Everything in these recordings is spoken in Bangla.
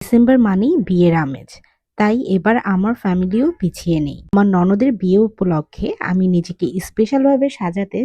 ডিসেম্বর মানেই বিয়ের আমেজ। তাই এবার আমার ফ্যামিলিও পিছিয়ে নেই। আমার ননদের বিয়ে উপলক্ষে আমি নিজেকে স্পেশালভাবে সাজাতে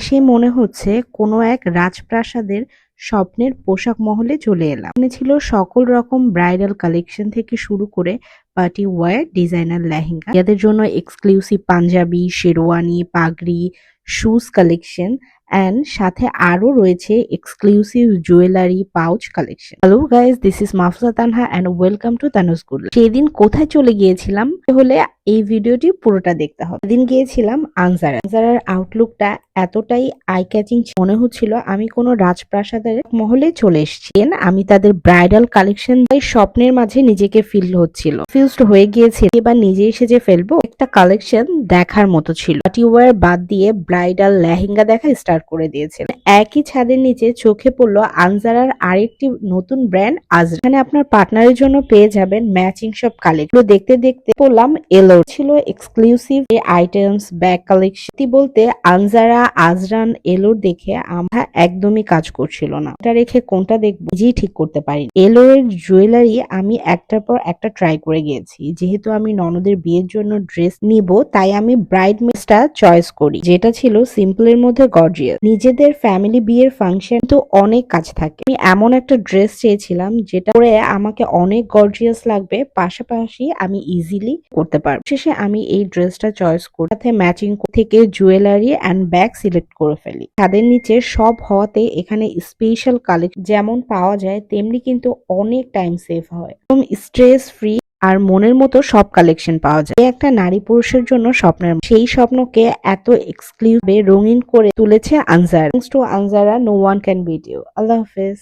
সে মনে হচ্ছে কোনো এক রাজপ্রাসাদের স্বপ্নের পোশাক মহলে চলে এলাম। এখানে ছিল সকল রকম ব্রাইডাল কালেকশন থেকে শুরু করে পার্টি ওয়্যার, ডিজাইনার লেহেঙ্গা, এদের জন্য এক্সক্লুসিভ পাঞ্জাবি, শেরওয়ানি, পাগড়ি, শুজ কালেকশন অ্যান্ড সাথে আরো রয়েছে exclusive jewellery pouch collection. Hello guys, this is Mahfuza Tanha and welcome to Tanuj good. সেদিন কোথায় চলে গিয়েছিলাম হলে এই ভিডিওটি পুরোটা দেখতে হবে। সেদিন গিয়েছিলাম আনজারা। আনজারার আউটলুকটা এতটাই আই ক্যাচিং মনে হচ্ছিল আমি কোনো রাজপ্রাসাদের মহলে চলে এসেছি। আমি তাদের ব্রাইডাল কালেকশন স্বপ্নের মাঝে নিজেকে ফিউজড হয়ে গিয়েছিল। এবার নিজে এসে যে ফেলবো একটা কালেকশন দেখার মতো ছিল। পার্টি ওয়্যার বাদ দিয়ে ব্রাইডাল লেহেঙ্গা দেখা স্টার্ট করে দিয়েছিল। একই ছাদের নিচে চোখে পড়লো আনজারার আরেকটি নতুন ব্র্যান্ড আজরা। এখানে আপনার পার্টনারের জন্য পেয়ে যাবেন ম্যাচিং সব কালেকশন। দেখতে দেখতে পড়লাম এলো ছিল এক্সক্লুসিভ আইটেমস, ব্যাগ কালেকশন। বলতে আনজারা, আজরান, এলোর দেখে আমরা একদমই কাজ করছিল না। এটা রেখে কোনটা দেখবো নিজেই ঠিক করতে পারি। এলো এর জুয়েলারি আমি একটার পর একটা ট্রাই করে গিয়েছি। যেহেতু আমি ননদের বিয়ের জন্য ড্রেস নিব, তাই আমি ব্রাইড মেডসটা চয়েস করি, যেটা ছিল সিম্পলের মধ্যে গর্জিয়াস। নিজেদের ফ্যামিলি বিয়ের ফাংশন তো অনেক কাজ থাকে। আমি এমন একটা ড্রেস চেয়েছিলাম যেটা পরে আমাকে অনেক গর্জিয়াস লাগবে, পাশাপাশি আমি ইজিলি করতে পারবো। শেষে আমি এই ড্রেসটা চয়েস করি, সাথে ম্যাচিং থেকে জুয়েলারি অ্যান্ড ব্যাগ সিলেক্ট করে ফেলি। তাদের নিচে সব হওয়াতে এখানে স্পেশাল কালেকশন যেমন পাওয়া যায় তেমনি কিন্তু অনেক টাইম সেভ হয়, একদম স্ট্রেস ফ্রি আর মনের মতো সব কালেকশন পাওয়া যায়। একটা নারী পুরুষের জন্য স্বপ্নের, সেই স্বপ্নকে এত এক্সক্লুসিভ রঙিন করে তুলেছে Anjara. Thanks to Anjara, no one can beat you. আল্লাহ হাফেজ।